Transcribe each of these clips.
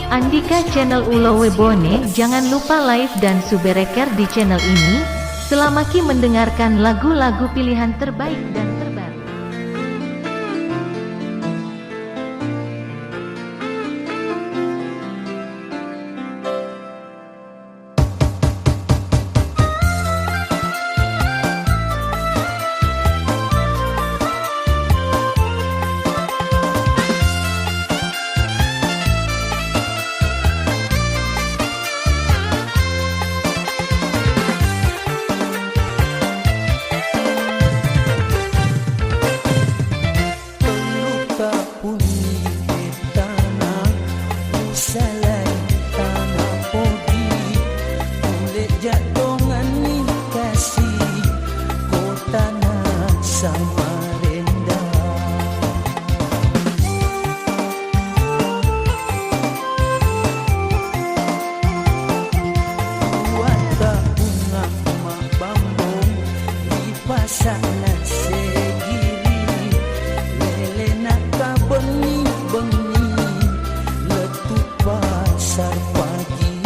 Andika Channel Ulowe Bone. Jangan lupa like dan subscribe di channel ini. Selamaki mendengarkan lagu-lagu pilihan terbaik dan terbaru. Sana segiri lele nak bengi letup pasar pagi,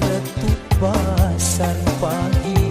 letup pasar pagi.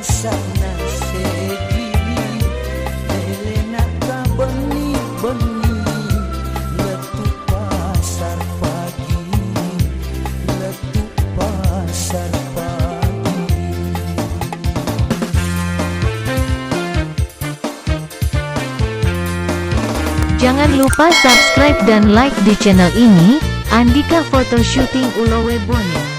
Sana segiri lele nak bengi letup pasar pagi, letup pasar pagi. Jangan lupa subscribe dan like di channel ini. Andika Photo Shooting Ulowe Bone.